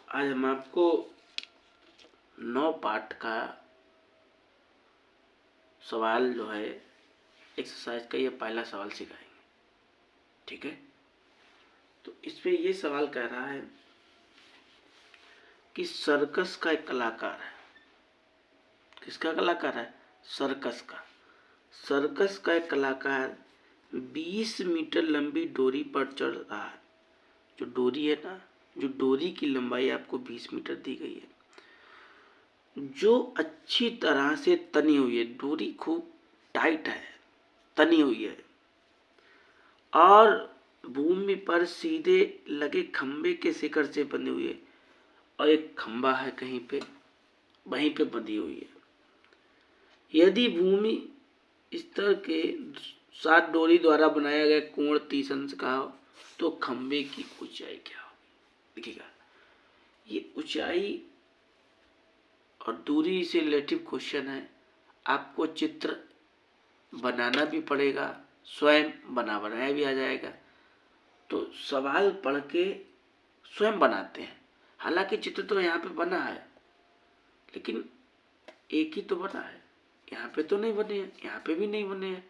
आज हम आपको 9 पार्ट का सवाल जो है एक्सरसाइज का ये पहला सवाल सिखाएंगे। ठीक है, तो इसमें ये सवाल कह रहा है कि सर्कस का एक कलाकार है। किसका कलाकार है? सर्कस का। सर्कस का एक कलाकार 20 मीटर लंबी डोरी पर चढ़ रहा है। जो डोरी है ना, जो डोरी की लंबाई आपको 20 मीटर दी गई है, जो अच्छी तरह से तनी हुई है। डोरी खूब टाइट है, तनी हुई है और भूमि पर सीधे लगे खंबे के शिखर से बंधी हुई है। और एक खंबा है कहीं पे, वहीं पे बंधी हुई है। यदि भूमि स्तर के साथ डोरी द्वारा बनाया गया कोण 30 अंश का हो तो खंबे की ऊंचाई क्या होगी? देखिएगा, ये ऊंचाई और दूरी से रिलेटिव क्वेश्चन है। आपको चित्र बनाना भी पड़ेगा, स्वयं बनाया भी आ जाएगा। तो सवाल पढ़ के स्वयं बनाते हैं। हालांकि चित्र तो यहाँ पे बना है, लेकिन एक ही तो बना है, यहाँ पे तो नहीं बने हैं, यहाँ पे भी नहीं बने हैं।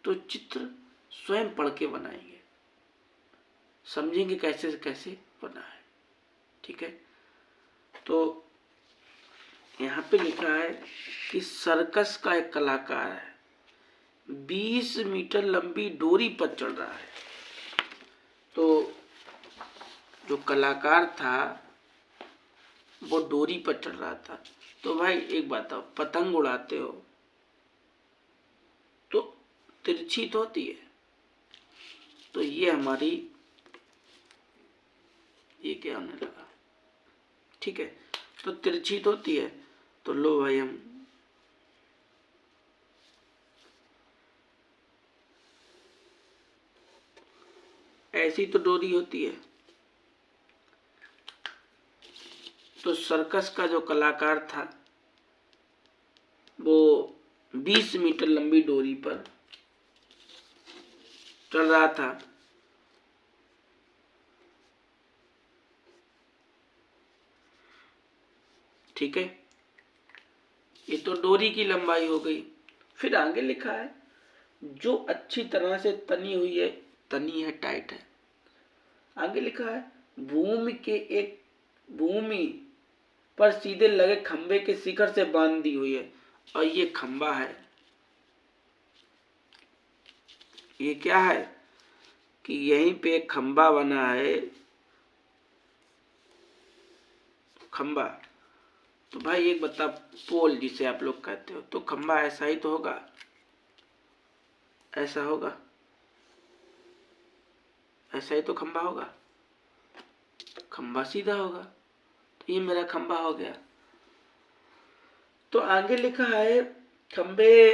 तो चित्र स्वयं पढ़ के बनाएंगे, समझेंगे कैसे कैसे बना है। ठीक है, तो यहाँ पे लिखा है कि सर्कस का एक कलाकार है, 20 मीटर लंबी डोरी पर चढ़ रहा है। तो जो कलाकार था वो डोरी पर चढ़ रहा था। तो भाई एक बात बताओ, पतंग उड़ाते हो तो तिरछी तो होती है। तो ये हमारी, ये क्या होने लगा? ठीक है, तो तिरछी तो होती है। तो लो भाई, हम ऐसी तो डोरी होती है। तो सर्कस का जो कलाकार था वो 20 मीटर लंबी डोरी पर चल रहा था। ठीक है, ये तो डोरी की लंबाई हो गई। फिर आगे लिखा है जो अच्छी तरह से तनी हुई है, तनी है, टाइट है। आगे लिखा है भूमि पर सीधे लगे खंबे के शिखर से बांध दी हुई है। और ये खंबा है। ये क्या है कि यहीं पे एक खंबा बना है, खंबा। तो भाई एक बता, पोल जिसे आप लोग कहते हो, तो खंबा ऐसा ही तो होगा, ऐसा होगा, ऐसा ही तो खंबा होगा। खंबा सीधा होगा, तो ये मेरा खंबा हो गया। तो आगे लिखा है खंबे,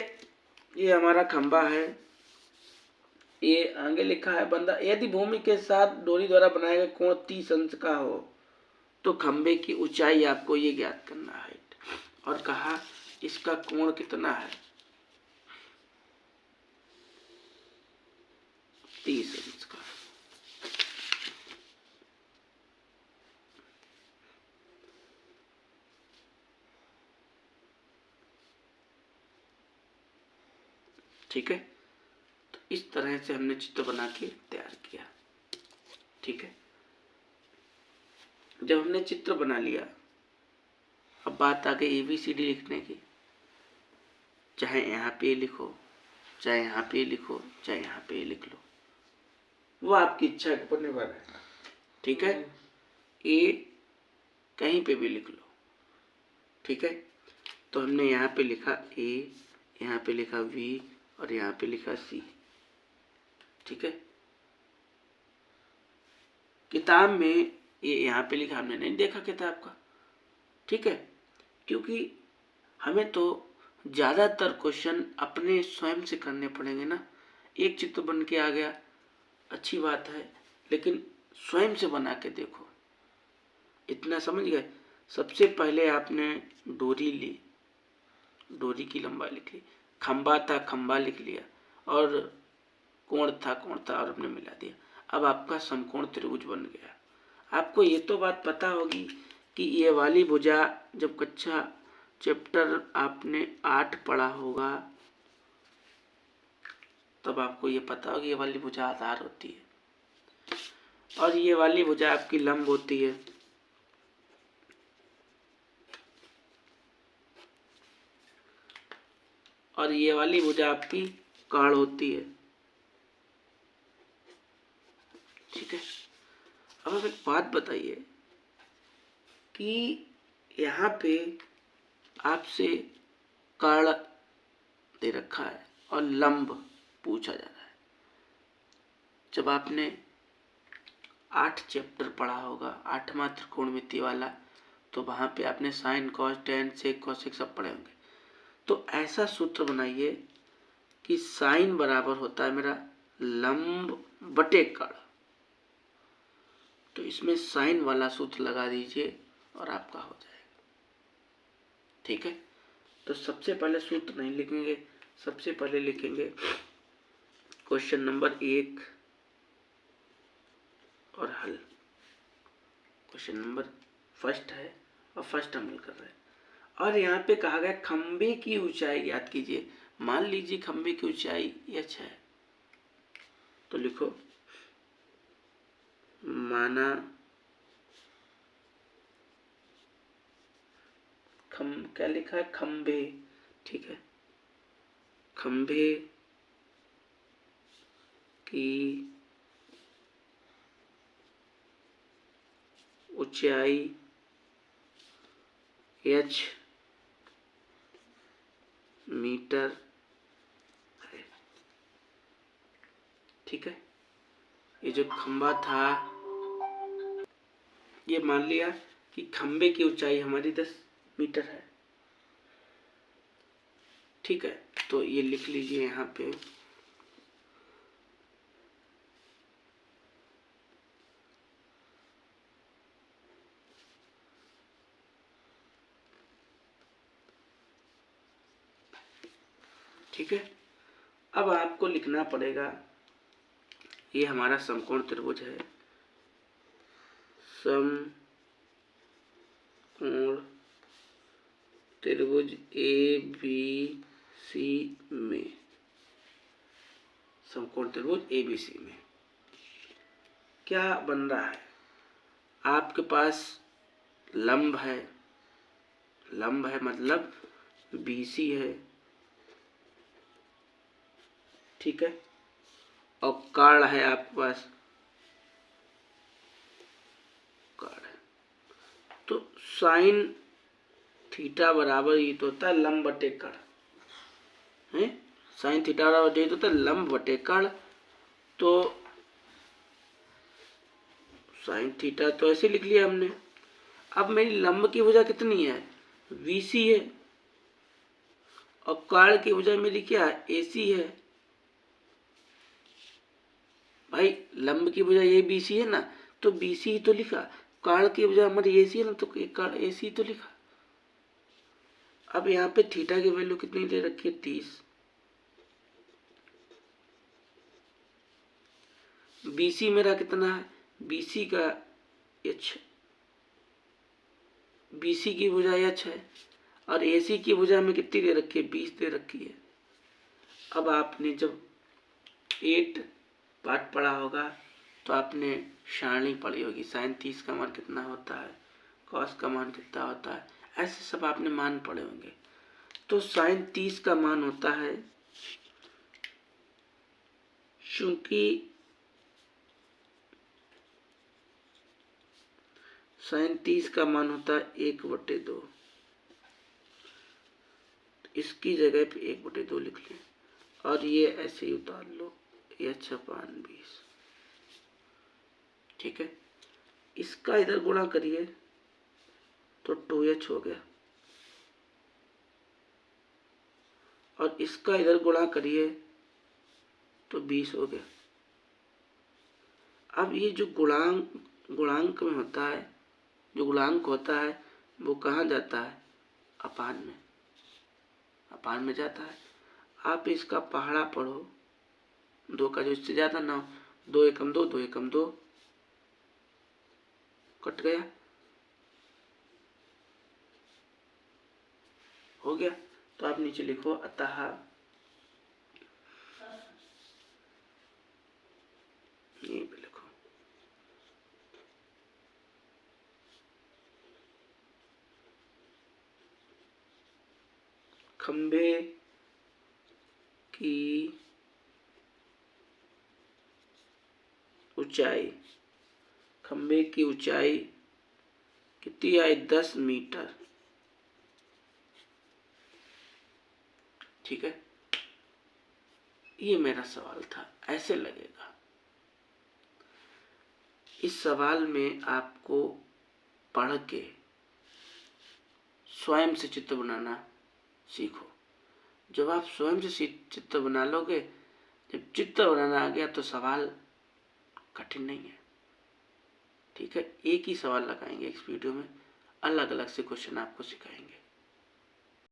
ये हमारा खंबा है। ये आगे लिखा है बंदा, यदि भूमि के साथ डोरी द्वारा बनाया गया कोण 30 अंश का हो तो खंबे की ऊंचाई आपको ये ज्ञात करना है। और कहा इसका कोण कितना है? 30 अंश का। ठीक है, तो इस तरह से हमने चित्र बना के तैयार किया। ठीक है, जब हमने चित्र बना लिया, अब बात आ गई ABCD लिखने की। चाहे यहाँ पे लिखो, चाहे यहाँ पे लिखो, चाहे यहाँ पे लिख लो, वो आपकी इच्छा के ऊपर निर्भर है। ठीक है, A कहीं पे भी लिख लो। ठीक है, तो हमने यहाँ पे लिखा A, यहाँ पे लिखा V और यहाँ पे लिखा C। ठीक है, किताब में ये यहाँ पे लिखा, हमने नहीं देखा किताब का। ठीक है, क्योंकि हमें तो ज़्यादातर क्वेश्चन अपने स्वयं से करने पड़ेंगे ना। एक चित्र बन के आ गया, अच्छी बात है, लेकिन स्वयं से बना के देखो। इतना समझ गए? सबसे पहले आपने डोरी ली, डोरी की लंबाई लिख ली, खंबा था, खंबा लिख लिया, और कोण था, कोण था, और हमने मिला दिया। अब आपका समकोण त्रिभुज बन गया। आपको ये तो बात पता होगी कि ये वाली भुजा जब कक्षा चैप्टर आपने 8 पढ़ा होगा तब आपको ये पता होगा ये वाली भुजा आधार होती है और ये वाली भुजा आपकी लंब होती है। और ये वाली भुजा आपकी काढ़ होती है। ठीक है। अब आप एक बात बताइए कि यहाँ पे आपसे काढ़ दे रखा है और लंब पूछा जा रहा है। जब आपने 8 चैप्टर पढ़ा होगा 8वां त्रिकोणमिति वाला, तो वहाँ पे आपने sine cos tan sec cosec सब पढ़े होंगे। तो ऐसा सूत्र बनाइए कि साइन बराबर होता है मेरा लंब बटे काढ़। तो इसमें साइन वाला सूत्र लगा दीजिए और आपका हो जाएगा। ठीक है। तो सबसे पहले सूत्र नहीं लिखेंगे, सबसे पहले लिखेंगे क्वेश्चन नंबर 1 और हल। क्वेश्चन नंबर फर्स्ट है और फर्स्ट हम हल कर रहे हैं। और यहाँ पे कहा गया खंबे की ऊंचाई याद कीजिए। मान लीजिए खंबे की ऊंचाई h है, तो लिखो माना क्या लिखा है खंबे। ठीक है। खंबे की ऊंचाई h मीटर है। ठीक है। ये जो खंबा था, ये मान लिया कि खंबे की ऊंचाई हमारी 10 मीटर है। ठीक है। तो ये लिख लीजिए यहाँ पे ठीक है। अब आपको लिखना पड़ेगा, ये हमारा समकोण त्रिभुज है। समकोण त्रिभुज ABC में, समकोण त्रिभुज ABC में क्या बन रहा है? आपके पास लंब है, लंब है मतलब BC है। ठीक है। और काढ़ है आपके पास, काढ़ है। तो साइन थीटा बराबर ये तो होता है लंब बटे काढ़ है। साइन थीटा बराबर ये तो होता है लंब बटे काढ़। तो साइन थीटा तो ऐसे लिख लिया हमने। अब मेरी लंब की भुजा कितनी है? BC है। और काढ़ की भुजा मेरी क्या है? AC है। भाई लंब की भुजा ये BC है ना, तो BC ही तो लिखा। काढ़ की भुजा हमारी AC है ना, तो काढ़ AC तो लिखा। अब यहाँ पे थीटा की वैल्यू कितनी दे रखी है? 30। BC मेरा कितना है? BC का h, BC की भुजा h है और AC की भुजा में कितनी दे रखी है? 20 दे रखी है। अब आपने जब 8 पाठ पढ़ा होगा तो आपने सारणी पढ़ी होगी। साइन 30 का मान कितना होता है, कॉस का मान कितना होता है, ऐसे सब आपने मान पढ़े होंगे। तो साइन 30 का मान होता है, चूंकि साइन 30 का मान होता है 1/2। इसकी जगह पे 1/2 लिख लें और ये ऐसे ही उतार लो, h/20। ठीक है। इसका इधर गुणा करिए तो 2h हो गया और इसका इधर गुणा करिए तो 20 हो गया। अब ये जो गुणांक में होता है, जो गुणांक होता है वो कहाँ जाता है? अपान में, अपान में जाता है। आप इसका पहाड़ा पढ़ो, 2 का जो इससे ज़्यादा ना हो, 2 एकम 2, 2 एकम 2 कट गया। गया? तो आप नीचे लिखो अतः यहीं पे लिखो खंबे की ऊंचाई, खंबे की ऊंचाई कितनी आई? 10 मीटर। ठीक है, ये मेरा सवाल था, ऐसे लगेगा। इस सवाल में आपको पढ़ के स्वयं से चित्र बनाना सीखो। जब आप स्वयं से चित्र बना लोगे, जब चित्र बनाना आ गया तो सवाल कठिन नहीं है। ठीक है, एक ही सवाल लगाएंगे इस वीडियो में, अलग अलग से क्वेश्चन आपको सिखाएंगे।